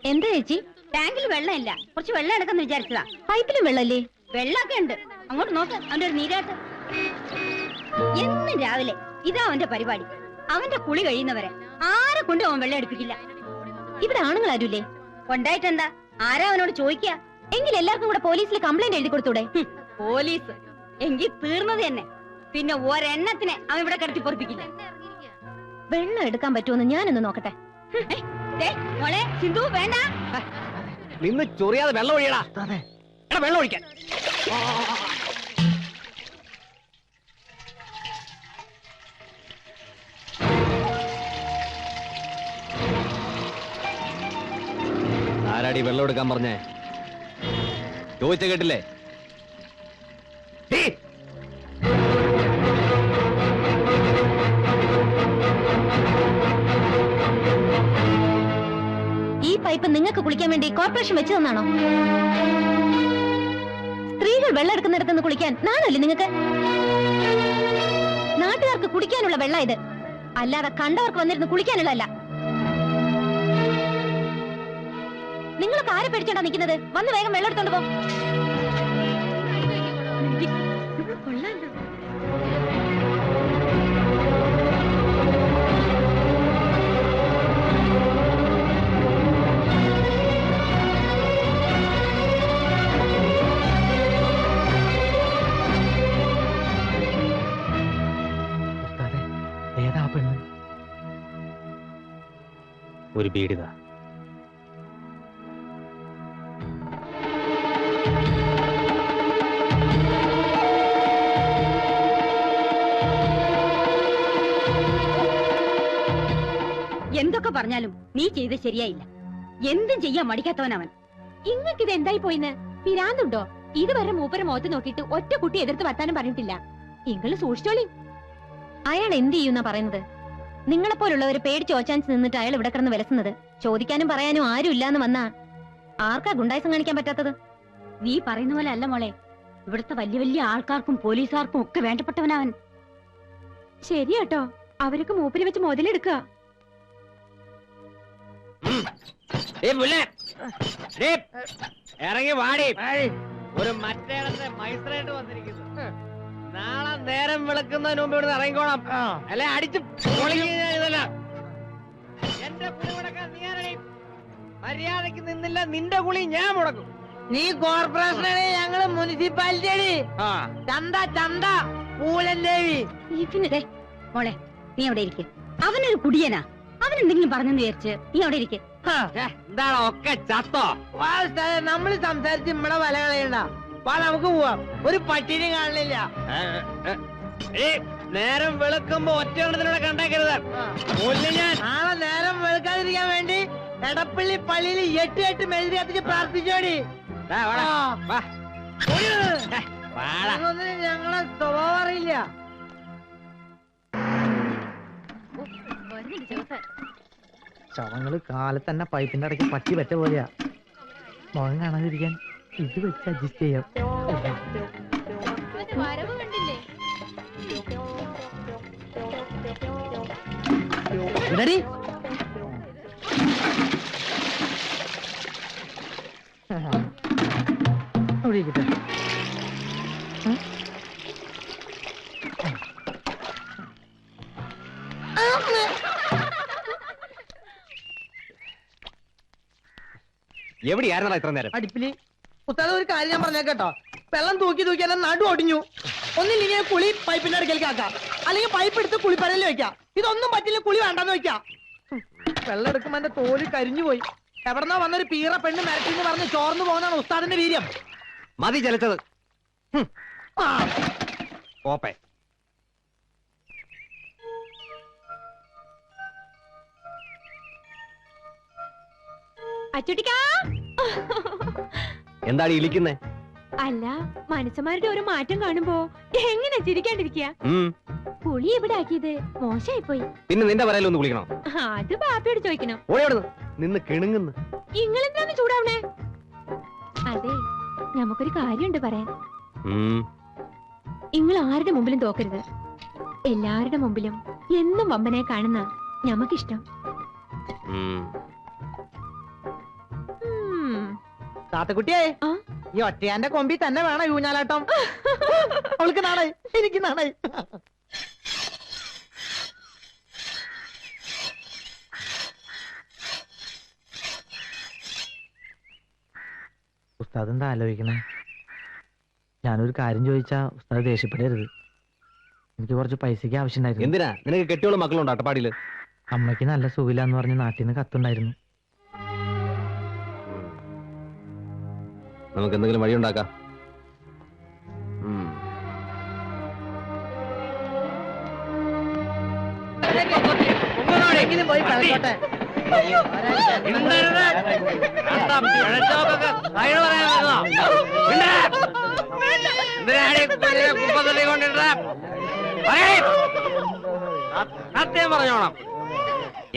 എന്താ ചേച്ചി? ടാങ്കിൽ വെള്ളമില്ല, കുറച്ച് വെള്ളം എടുക്കാന്ന് വിചാരിച്ചതാ. പൈപ്പിലും വെള്ളല്ലേ? വെള്ളമൊക്കെ ഉണ്ട്. അങ്ങോട്ട് നോക്ക്, അവന്റെ ഒരു നീരാട്ട്. എന്നും രാവിലെ ഇതാ അവന്റെ പരിപാടി. അവന്റെ കുളി കഴിയുന്നവരെ ആരെ കൊണ്ട് അവൻ വെള്ളം എടുപ്പിക്കില്ല. ഇവിടെ ആണുങ്ങൾ ആരുല്ലേ? ഉണ്ടായിട്ടെന്താ? ആരാ അവനോട് ചോദിക്കുക? എങ്കിൽ എല്ലാവർക്കും കൂടെ പോലീസിൽ കംപ്ലൈന്റ് എഴുതി കൊടുത്തൂടെ? പോലീസ് എങ്കിൽ തീർന്നത് തന്നെ. പിന്നെ ഒരെണ്ണത്തിനെ അവൻ ഇവിടെ കിടത്തി പൊറപ്പിക്കില്ല. വെള്ളം എടുക്കാൻ പറ്റുമെന്ന് ഞാനൊന്ന് നോക്കട്ടെ. മോളെ സിന്ധു, വേണ്ട, നിന്ന് ചൊറിയാതെ വെള്ളം ഒഴിയടാ. വെള്ളം ഒഴിക്കാൻ ആരാടി വെള്ളം എടുക്കാൻ പറഞ്ഞേ? ചോദിച്ച കേട്ടില്ലേ? ഈ പൈപ്പ് നിങ്ങൾക്ക് കുളിക്കാൻ വേണ്ടി കോർപ്പറേഷൻ വെച്ചു തന്നാണോ? സ്ത്രീകൾ വെള്ളം എടുക്കുന്നിടത്തുനിന്ന് കുളിക്കാൻ നാണല്ലേ നിങ്ങൾക്ക്? നാട്ടുകാർക്ക് കുടിക്കാനുള്ള വെള്ളം ഇത്, അല്ലാതെ കണ്ടവർക്ക് വന്നിരുന്ന് കുളിക്കാനുള്ളതല്ല. നിങ്ങളൊക്കെ ആരെ പേടിച്ചോണ്ടാ നിൽക്കുന്നത്? വന്ന് വേഗം വെള്ളം എടുത്തോണ്ട് പോ. ഏതാ പെണ്ണ്? ഒരു ബീഡിത. എന്തൊക്കെ പറഞ്ഞാലും നീ ചെയ്ത് ശരിയായില്ല. എന്തും ചെയ്യാൻ മടിക്കാത്തവനവൻ. ഇങ്ങക്കിത് എന്തായി പോയിന്ന്? പിരാന്തുണ്ടോ? ഇതുവരെ മൂപ്പരെ മുഖത്ത് നോക്കിയിട്ട് ഒറ്റ കുട്ടി എതിർത്ത് വർത്താനം പറഞ്ഞിട്ടില്ല. നിങ്ങൾ സൂക്ഷിച്ചോളി. അയാൾ എന്ത് ചെയ്യുന്ന പറയുന്നത്? നിങ്ങളെപ്പോലുള്ളവര് പേടിച്ച് ഓച്ചാൻസ് നിന്നിട്ട് അയാൾ ഇവിടെ കിടന്ന് വിലസുന്നത്. ചോദിക്കാനും പറയാനും ആരും ഇല്ലാന്ന് വന്നാ ആർക്കാ ഗുണ്ടായിസം കാണിക്കാൻ പറ്റാത്തത്? നീ പറയുന്ന പോലെ അല്ല മോളെ. ഇവിടുത്തെ വലിയ വലിയ ആൾക്കാർക്കും പോലീസുകാർക്കും ഒക്കെ വേണ്ടപ്പെട്ടവനവൻ. ശരിയാട്ടോ, അവരൊക്കെ മൂപ്പര് വെച്ച് മുതലെടുക്കുക. ഇറങ്ങി വാടി. ഒരു മറ്റേടത്തെ മൈസ്ട്രേറ്റ് വന്നിരിക്കുന്നു. നാളെ നേരം വിളക്കുന്നതിന് മുമ്പ് ഇവിടുന്ന് ഇറങ്ങിക്കോണം, അല്ലെ അടിച്ച് പൊളിക്കുന്നതല്ല. എന്റെ കുളി മുടക്കാൻ നീ ആരടി? മര്യാദക്ക് നിന്നില്ല, നിന്റെ കുളി ഞാൻ മുടക്കും. നീ കോർപ്പറേഷനാണ്, ഞങ്ങള് മുനിസിപ്പാലിറ്റി അടി. ചന്ത ചന്ത പൂലൻ ദേവി. മോളെ നീ അവിടെ ഇരിക്കും. അവനൊരു കുടിയനാ. അവനെന്തെങ്കിലും പറഞ്ഞെന്ന് വിചാരിച്ച് നീ അവിടെ ഇരിക്കും. എന്താണ് ഒക്കെ ചത്തോ? നമ്മള് സംസാരിച്ച് ഇവിടെ വില കളയണ്ട. നമുക്ക് പോവാം. ഒരു പട്ടിനെ കാണില്ല. നേരം വെളുക്കുമ്പോ ഒറ്റയെണ്ണത്തിലൂടെ കണ്ടേക്കരുത്. നാളെ നേരം വെളുക്കാതിരിക്കാൻ വേണ്ടി എടപ്പള്ളി പള്ളിയിൽ 8 മെഴുതി കത്തിച്ച് പ്രാർത്ഥിച്ചോടി. ഞങ്ങളെ സ്വഭാവം അറിയില്ല. ശവങ്ങള് കാലത്ത് തന്നെ പൈപ്പിന്റെ ഇടയ്ക്ക് പറ്റി പറ്റ പോലെയാ. മുഖം കാണാതിരിക്കാൻ ഇത് വെച്ച് അഡ്ജസ്റ്റ് ചെയ്യാം. എവിടെയായിരുന്നടാ ഇത്ര നേരം? അടുപ്പില്. ഉസ്താദ് ഒരു കാര്യം ഞാൻ പറഞ്ഞേട്ടോ, വെള്ളം തൂക്കി തൂക്കി എന്നെ നടു ഒടിഞ്ഞു. ഒന്നില്ലെങ്കിൽ കുളി പൈപ്പിന്റെ അടുക്കലേക്ക് ആക്കാം, അല്ലെങ്കിൽ പൈപ്പ് എടുത്ത് കുളിപ്പരയിൽ വെക്കാം. ഇതൊന്നും പറ്റില്ല, കുളി വേണ്ടെന്ന് വെക്കാം. വെള്ളം എടുക്കുമ്പോ എന്റെ തോല് കരിഞ്ഞു പോയി. എവിടെന്നാ വന്നൊരു പീറ പെണ്ണ് മരത്തിന്ന് പറഞ്ഞ് ചോർന്നു പോകുന്നതാണ് ഉസ്താദിന്റെ വീര്യം. മതി ചലിച്ചത്. പോപ്പേ. എന്താണ് ഇളിക്കുന്നേ? അല്ല, മനുഷ്യന്മാരുടെ ഒരു മാറ്റം കാണുമ്പോ എങ്ങനെ ചിരിക്കാണ്ടിരിക്കുക? കുളി എവിടെ ആക്കിയത്? മോശമായി പോയി. പിന്നെ നിന്റെ പറയലൊന്ന് കുളിക്കണോ? അത് ബാപ്പയോട് ചോദിക്കണം. നിന്ന് കിണുങ്ങുന്നു. നിങ്ങളെന്താണ് ചൂടാവണേ? അതെ, നമുക്കൊരു കാര്യമുണ്ട് പറയാൻ. നിങ്ങൾ ആരുടെ മുമ്പിലും തോക്കരുത്. എല്ലാവരുടെ മുമ്പിലും എന്നും വമ്പനെ കാണുന്ന ഞമ്മക്കിഷ്ടം. താത്തക്കുട്ടിയെ ആ? ഈ ഒറ്റയാന്റെ കൊമ്പി തന്നെ വേണം ഊഞ്ഞാലാട്ടം. അവൾക്ക് നാണായി, എനിക്ക് നാണായി. ഉസ്താദ് എന്താ ആലോചിക്കണേ? ഞാനൊരു കാര്യം ചോദിച്ചാ ഉസ്താദ് ദേഷ്യപ്പെടരുത്. എനിക്ക് കുറച്ച് പൈസക്ക് ആവശ്യമുണ്ടായിരുന്നു. എന്തിനാ നിനക്ക് കെട്ടിയോളും മക്കളുണ്ടോ അട്ടപ്പാടിയില്? അമ്മയ്ക്ക് നല്ല സുഖമില്ലാന്ന് പറഞ്ഞ് നാട്ടിൽ നിന്ന് കത്തുണ്ടായിരുന്നു. നമുക്ക് എന്തെങ്കിലും വഴി ഉണ്ടാക്കാം. പോയി കളിച്ചോട്ടെ. സത്യം പറഞ്ഞോണം.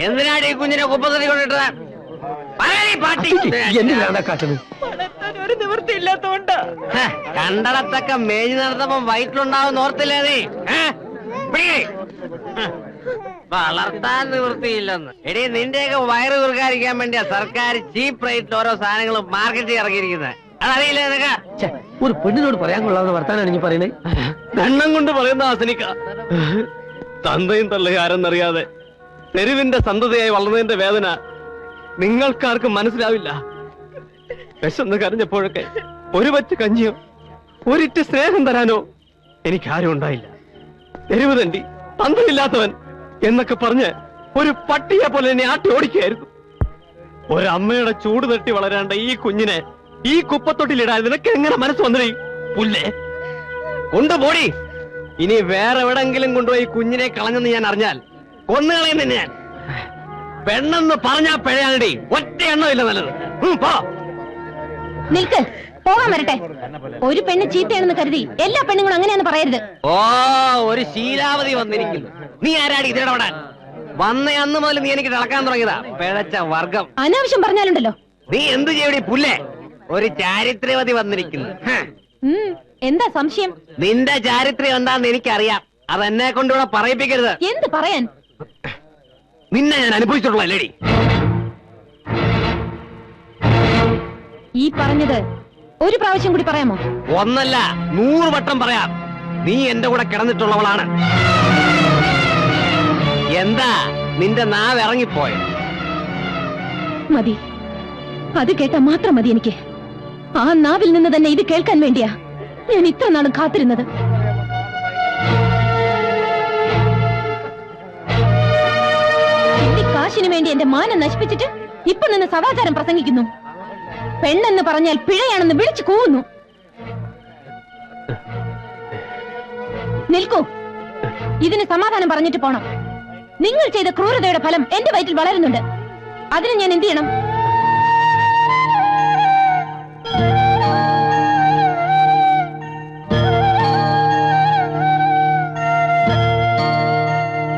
എന്തിനാണ് ഈ കുഞ്ഞിനെ കുപ്പത്തടി കൊണ്ടിട്ട് ഒരു നിവൃത്തി ഇല്ലാത്തോണ്ട് കണ്ടടത്തൊക്കെ മേഞ്ഞു നടന്നപ്പോ വയറ്റിലുണ്ടാവും ഓർത്തില്ലേ നീ? വളർത്താൻ നിവൃത്തിയില്ലെന്ന്. എടീ നിന്റെയൊക്കെ വയറ് കുറുക്കാതിരിക്കാൻ വേണ്ടിയാ സർക്കാർ ചീപ്പ് റേറ്റിൽ ഓരോ സാധനങ്ങളും മാർക്കറ്റിൽ ഇറങ്ങിയിരിക്കുന്നത്. അതറിയില്ലേ നിനക്ക്? ഒരു പെണ്ണിനോട് പറയാൻ കൊള്ളാന്ന് വർത്താനാണ് ഇനി പറയുന്നത്. കണ്ണം കൊണ്ട് പറയുന്ന ആസനിക്ക തന്തയും തള്ളയും ആരെന്നറിയാതെ തെരുവിന്റെ സന്തതിയായി വളർന്നതിന്റെ വേദന നിങ്ങൾക്കാർക്കും മനസ്സിലാവില്ല. വിശന്ന് കരഞ്ഞപ്പോഴൊക്കെ ഒരു പറ്റ് കഞ്ഞിയോ ഒരിറ്റ് സ്നേഹം തരാനോ എനിക്കാരും ഉണ്ടായില്ല. തെരുവ് തണ്ടി തന്തയില്ലാത്തവൻ എന്നൊക്കെ പറഞ്ഞ് ഒരു പട്ടിയെ പോലെ എന്നെ ആട്ടി ഓടിക്കുകയായിരുന്നു. ഒരമ്മയുടെ ചൂട് തട്ടി വളരാണ്ട ഈ കുഞ്ഞിനെ ഈ കുപ്പത്തൊട്ടിലിടാൻ നിനക്ക് എങ്ങനെ മനസ്സ് വന്നേ? പുല്ലേ കൊണ്ടുപോടി. ഇനി വേറെ എവിടെങ്കിലും കൊണ്ടുപോയി കുഞ്ഞിനെ കളഞ്ഞെന്ന് ഞാൻ അറിഞ്ഞാൽ കൊന്നുകളയുന്ന ഞാൻ. പെണ്ണെന്ന് പറഞ്ഞാ പിഴയാണടി. ഒറ്റ എണ്ണമില്ല നല്ലത്. പോ. നിൽക്ക്, പോകാൻ വരട്ടെ. ഒരു പെണ്ണ് ചീത്തയാണെന്ന് കരുതി എല്ലാ പെണ്ണുങ്ങളും അങ്ങനെയാന്ന് പറയരുത്. ഓ, ഒരു ശീലാവതി വന്നിരിക്കുന്നു. നീ ആരാടി ഇതിടപെടാൻ? വന്ന അന്ന് മുതൽ നീ എനിക്ക് തിളക്കാൻ തുടങ്ങിയതാ പിഴച്ച വർഗം. അനാവശ്യം പറഞ്ഞാലുണ്ടല്ലോ. നീ എന്ത് ചെയ്യടി പുല്ലേ? ഒരു ചാരിത്രവതി വന്നിരിക്കുന്നു. എന്താ സംശയം? നിന്റെ ചാരിത്രം എന്താന്ന് എനിക്കറിയാം. അതെന്നെ കൊണ്ടുകൂടെ പറയിപ്പിക്കരുത്. എന്ത് പറയാൻ? നിന്നെ ഞാൻ അനുഭവിച്ചിട്ടുള്ള ലേഡി. ഈ പറഞ്ഞത് ഒരു പ്രാവശ്യം കൂടി പറയാമോ? ഒന്നല്ല 100 വട്ടം പറയാം. നീ എന്റെ കൂടെ കിടന്നിട്ടുള്ളവളാണ്. എന്താ നിന്റെ നാവ് ഇറങ്ങിപ്പോയ? മതി, അത് കേട്ടാ മാത്രം മതി എനിക്ക്. ആ നാവിൽ നിന്ന് തന്നെ ഇത് കേൾക്കാൻ വേണ്ടിയാ ഞാൻ ഇത്ര നാളും കാത്തിരുന്നത്. കാശിനു വേണ്ടി എന്റെ മാനം നശിപ്പിച്ചിട്ട് ഇപ്പൊ നിന്ന് സദാചാരം പ്രസംഗിക്കുന്നു. പെണ്ണെന്ന് പറഞ്ഞാൽ പിഴയാണെന്ന് വിളിച്ചു കൂവുന്നു. നിൽക്കൂ, ഇതിന് സമാധാനം പറഞ്ഞിട്ട് പോണം. നിങ്ങൾ ചെയ്ത ക്രൂരതയുടെ ഫലം എന്റെ വയറ്റിൽ വളരുന്നുണ്ട്. അതിന് ഞാൻ എന്ത് ചെയ്യണം?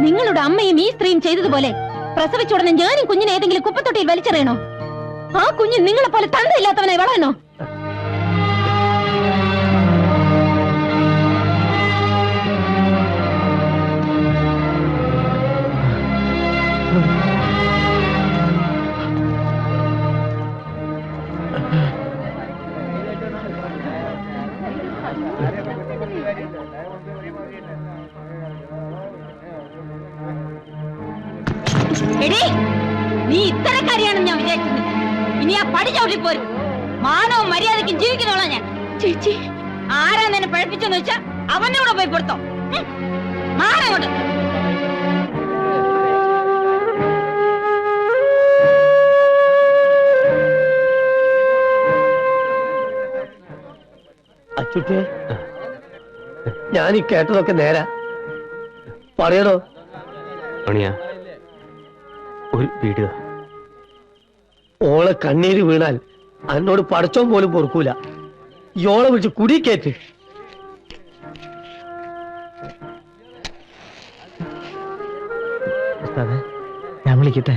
നിങ്ങളുടെ അമ്മയും ഈ സ്ത്രീയും ചെയ്തതുപോലെ പ്രസവിച്ച ഉടനെ ഞാനും കുഞ്ഞിനെ ഏതെങ്കിലും കുപ്പത്തൊട്ടിയിൽ വലിച്ചെറിയണോ? ആ കുഞ്ഞ് നിങ്ങളെ പോലെ തന്തയില്ലാത്തവനായി വളരണോ? നീ ഇത്തരക്കാരിയാണെന്ന് ഞാൻ വിചാരിക്കുന്നില്ല. ഇനി ആ പടി ചവിട്ടി പോരും. മാനവും മര്യാദയ്ക്കും ജീവിക്കുന്നോളാം ഞാൻ. ചേച്ചി, ആരാ നിന്നെ പഴപ്പിച്ചെന്ന് വെച്ചാ അവന്റെ കൂടെ പോയി കൊടുത്തോ. മാറങ്ങോട്ട്. അച്ചുട്ടേ, ഞാൻ ഈ കേട്ടതൊക്കെ നേരാ പറയണോ? പണിയാ ഒരു വീഡിയോ. ഓളെ കണ്ണീര് വീണാൽ എന്നോട് പടച്ചോൻ പോലും പൊറുക്കൂല. യോളെ വിളിച്ച് കുടിക്കേറ്റ്. ഞാൻ വിളിക്കട്ടെ?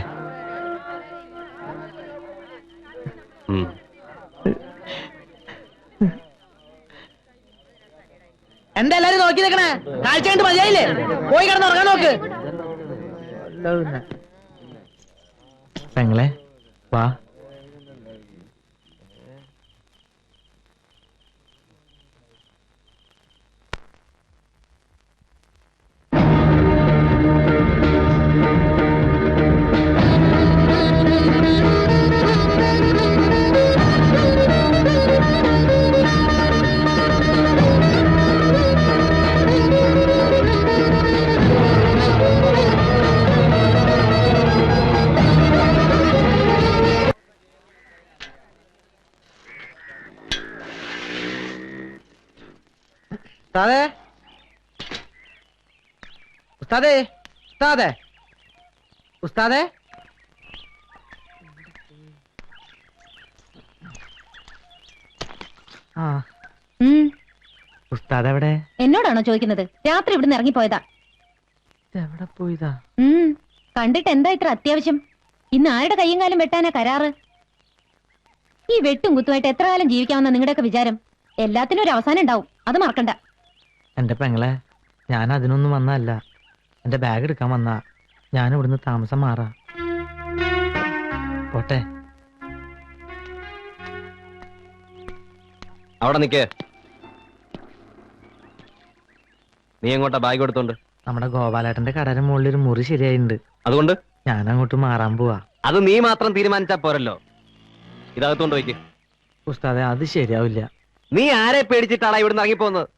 എന്താ എല്ലാരും നോക്കി നിൽക്കണേ? കാഴ്ച കഴിച്ചിട്ട് മതിയായില്ലേ? പോയി കിടന്ന് ഉറങ്ങാൻ നോക്ക്. പെങ്ങളെ വാ. ഉസ്താദേ ഉസ്താദേ ഉസ്താദേ ഉസ്താദേ ആ ഉം, ഉസ്താദ് എവിടെ? എന്നോടാണോ ചോദിക്കുന്നത്? രാത്രി ഇവിടുന്ന് ഇറങ്ങിപ്പോയതാ. എവിടെ പോയതാ? കണ്ടിട്ട് എന്താ ഇത്ര അത്യാവശ്യം? ഇന്ന് ആരുടെ കയ്യും കാലും വെട്ടാനാ കരാറ്? ഈ വെട്ടും കുത്തുമായിട്ട് എത്ര കാലം ജീവിക്കാമെന്ന നിങ്ങളുടെയൊക്കെ വിചാരം? എല്ലാത്തിനും ഒരു അവസാനം ഉണ്ടാവും, അത് മറക്കണ്ട. എന്റെ പെങ്ങളെ, ഞാൻ അതിനൊന്നും വന്നതല്ല. എന്റെ ബാഗ് എടുക്കാൻ വന്നാ. ഞാൻ ഇവിടുന്ന് താമസം മാറാ. പോട്ടെ. അവിടെ നിക്ക്. നീ എങ്ങോട്ടാ ബാഗ് എടുത്തോണ്ട്? നമ്മുടെ ഗോപാലേട്ടന്റെ കടയുടെ മുകളിൽ ഒരു മുറി ശരിയായിട്ടുണ്ട്. അതുകൊണ്ട് ഞാൻ അങ്ങോട്ട് മാറാൻ പോവാ. അത് നീ മാത്രം തീരുമാനിച്ചാ പോരല്ലോ. ഇതകത്തോണ്ട് വയ്ക്ക്. ഉസ്താദെ, അത് ശരിയാവില്ല. നീ ആരെ പേടിച്ചിട്ടാണ് ഇവിടുന്ന് ഇറങ്ങിപ്പോകുന്നത്?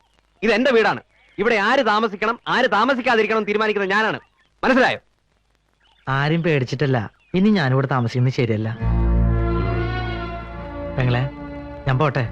ഇത് എന്റെ വീടാണ്. ഇവിടെ ആര് താമസിക്കണം ആര് താമസിക്കാതിരിക്കണം എന്ന് തീരുമാനിക്കുന്നത് ഞാനാണ്. മനസ്സിലായോ? ആരും പേടിച്ചിട്ടല്ല. ഇനി ഞാനിവിടെ താമസിക്കുന്നത് ശരിയല്ല. പെങ്ങളെ, ഞാൻ പോട്ടെ.